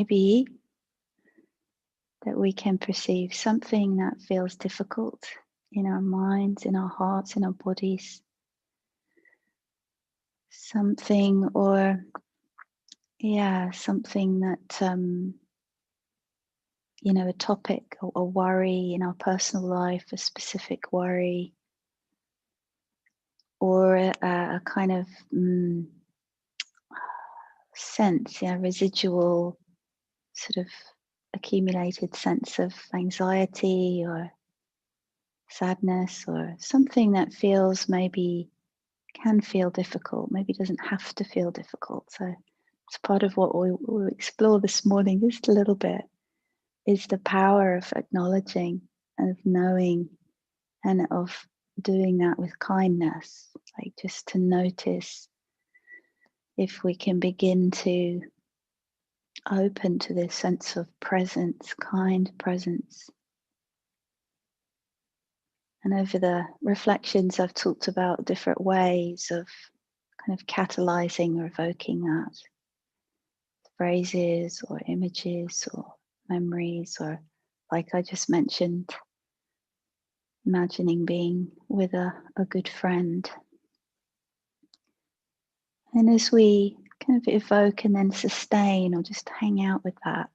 Maybe that we can perceive something that feels difficult in our minds, in our hearts, in our bodies. Something something that, a topic or a worry in our personal life, a specific worry, or a kind of sense, residual sort of accumulated sense of anxiety or sadness, or something that can feel difficult, maybe doesn't have to feel difficult. So it's part of what we'll explore this morning just a little bit, is the power of acknowledging and of knowing and of doing that with kindness, like just to notice if we can begin to open to this sense of presence, kind presence. And over the reflections, I've talked about different ways of kind of catalyzing or evoking that. Phrases or images or memories, or like I just mentioned, imagining being with a good friend. And as we kind of evoke and then sustain, or just hang out with that,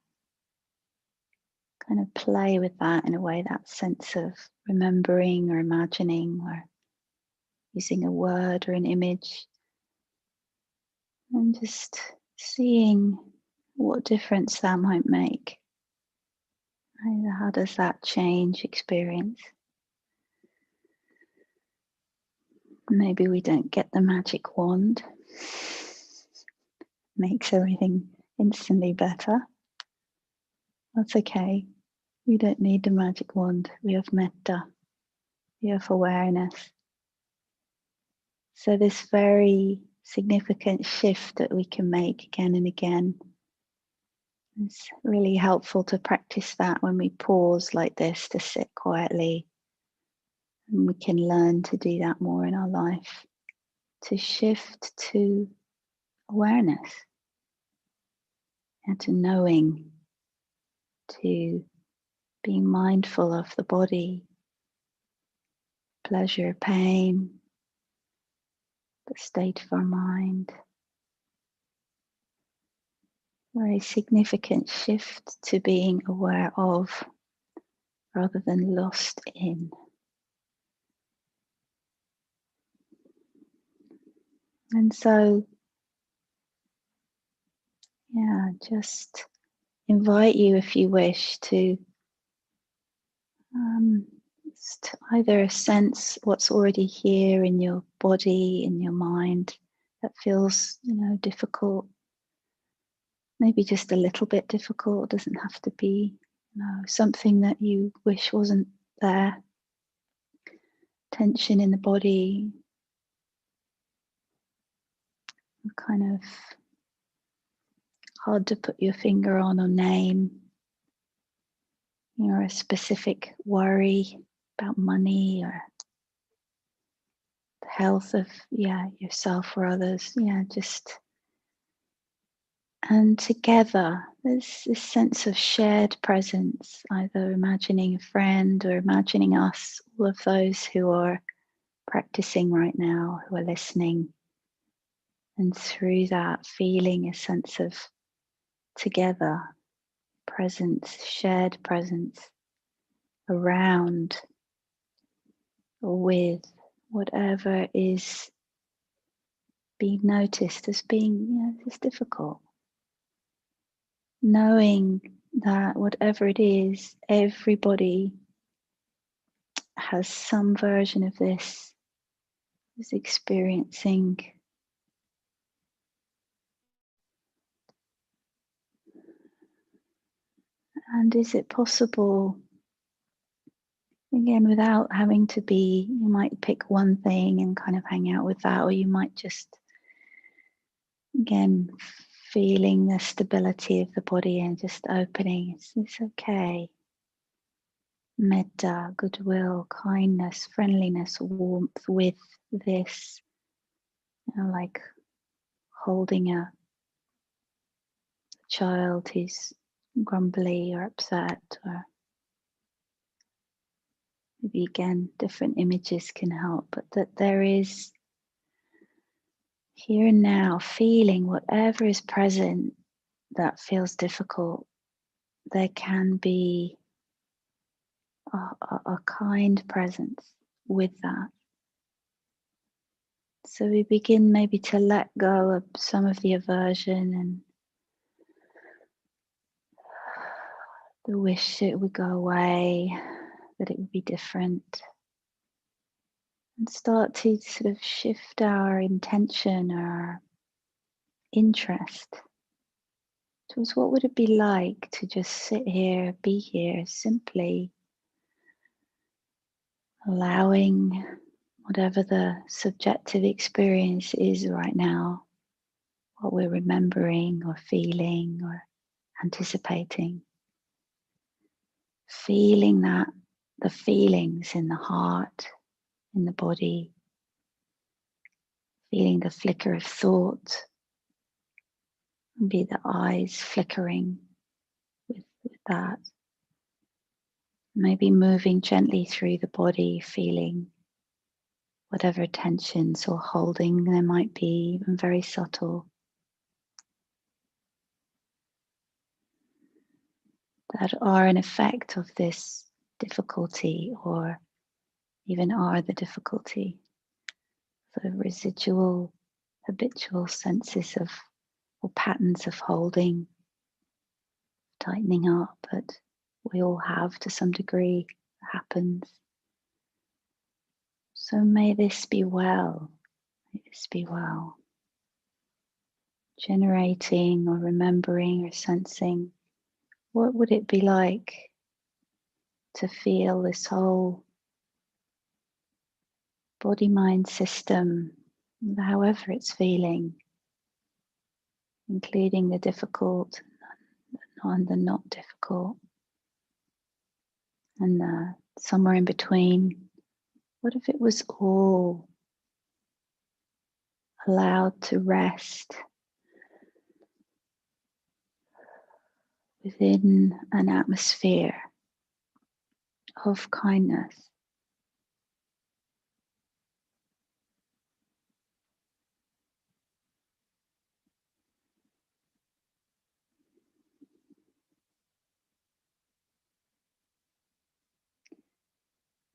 kind of play with that in a way, that sense of remembering or imagining or using a word or an image, and just seeing what difference that might make. How does that change experience? Maybe we don't get the magic wand, makes everything instantly better. That's okay. We don't need the magic wand. We have metta. We have awareness. So this very significant shift that we can make again and again, it's really helpful to practice that when we pause like this, to sit quietly. And we can learn to do that more in our life, to shift to awareness and to knowing, to being mindful of the body, pleasure, pain, the state of our mind. Very significant shift to being aware of rather than lost in. And so, just invite you, if you wish, to just either sense what's already here in your body, in your mind, that feels, difficult. Maybe just a little bit difficult. It doesn't have to be, something that you wish wasn't there. Tension in the body, kind of hard to put your finger on or name. A specific worry about money or the health of yourself or others. And together there's this sense of shared presence, either imagining a friend or imagining us, all of those who are practicing right now, who are listening, and through that feeling a sense of together presence, shared presence around or with whatever is being noticed as being as difficult. Knowing that whatever it is, everybody has some version of this, is experiencing. And is it possible, again, without having to be, you might pick one thing and kind of hang out with that, or you might just, again, feeling the stability of the body and just opening. It's okay. Metta, goodwill, kindness, friendliness, warmth with this, like holding a child who's grumbly or upset, or maybe again different images can help, but that there is here and now feeling whatever is present that feels difficult. There can be a kind presence with that. So we begin maybe to let go of some of the aversion and the wish it would go away, that it would be different, and start to sort of shift our intention, our interest towards what would it be like to just sit here, be here, simply allowing whatever the subjective experience is right now, what we're remembering or feeling or anticipating, feeling that, the feelings in the heart, in the body, feeling the flicker of thought, and be the eyes flickering with that. Maybe moving gently through the body, feeling whatever tensions or holding there might be, even very subtle, that are an effect of this difficulty or even are the difficulty. The residual, habitual senses of or patterns of holding, tightening up that we all have to some degree, happens. So may this be well, may this be well. Generating or remembering or sensing, what would it be like to feel this whole body-mind system, however it's feeling, including the difficult and the not difficult, and somewhere in between. What if it was all allowed to rest within an atmosphere of kindness?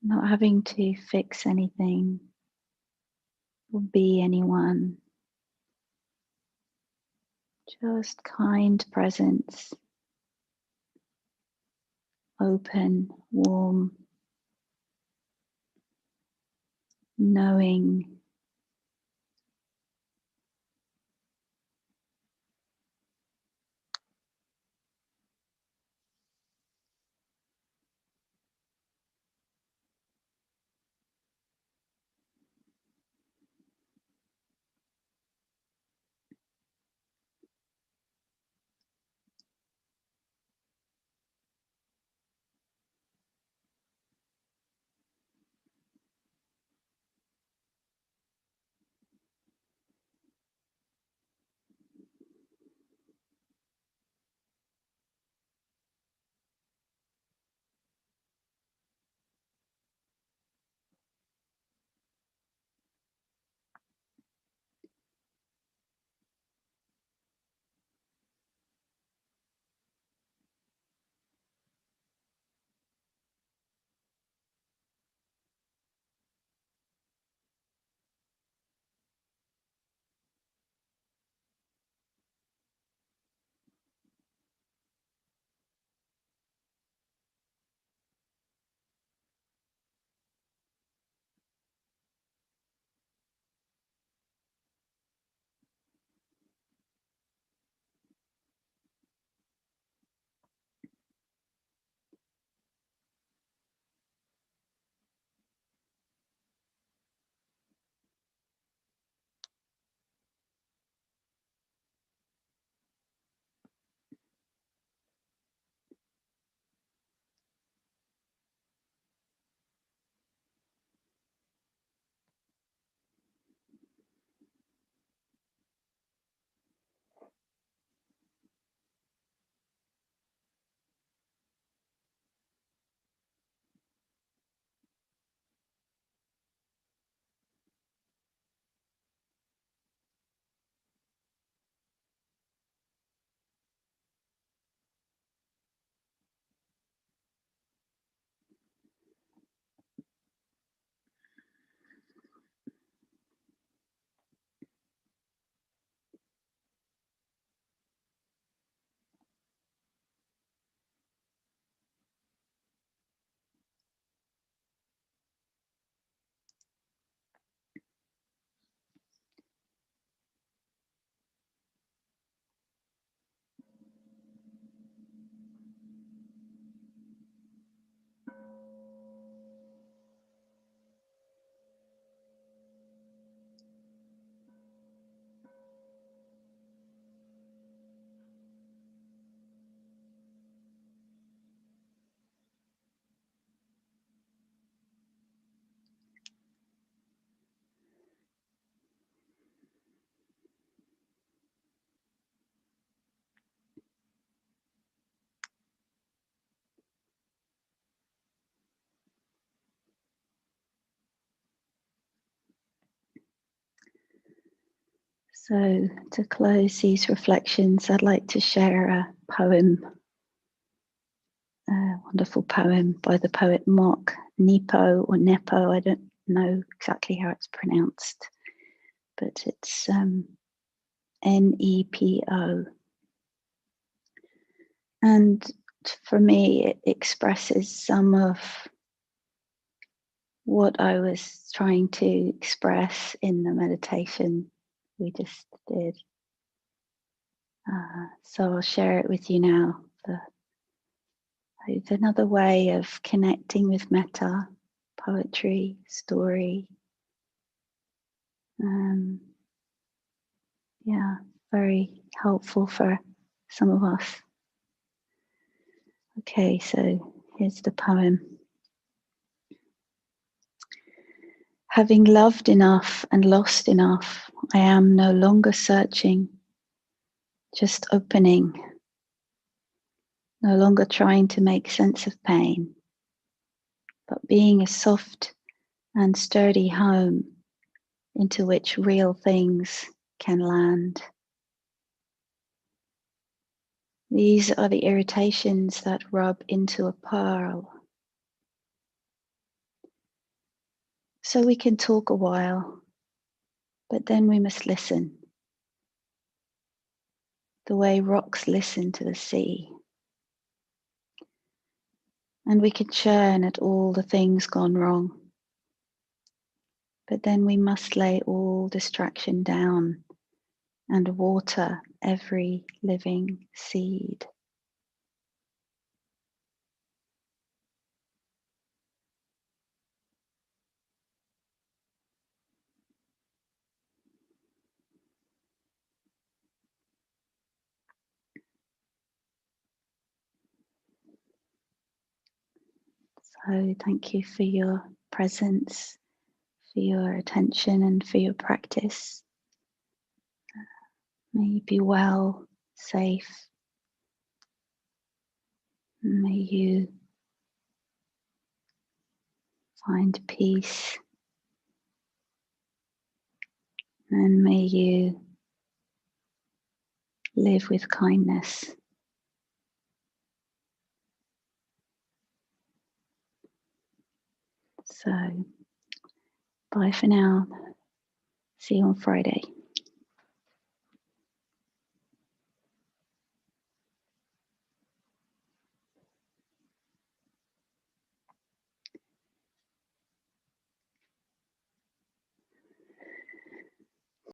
Not having to fix anything or be anyone, just kind presence, open, warm, knowing. So, to close these reflections, I'd like to share a poem, a wonderful poem by the poet Mark Nepo or Nepo. I don't know exactly how it's pronounced, but it's Nepo. And for me, it expresses some of what I was trying to express in the meditation we just did. So I'll share it with you now. It's another way of connecting with metta, poetry, story. Yeah, very helpful for some of us. Okay, so here's the poem. Having loved enough and lost enough, I am no longer searching, just opening, no longer trying to make sense of pain, but being a soft and sturdy home into which real things can land. These are the irritations that rub into a pearl. So we can talk a while, but then we must listen, the way rocks listen to the sea. And we can churn at all the things gone wrong, but then we must lay all distraction down and water every living seed. So thank you for your presence, for your attention, and for your practice. May you be well, safe. May you find peace, and may you live with kindness. So, bye for now. See you on Friday.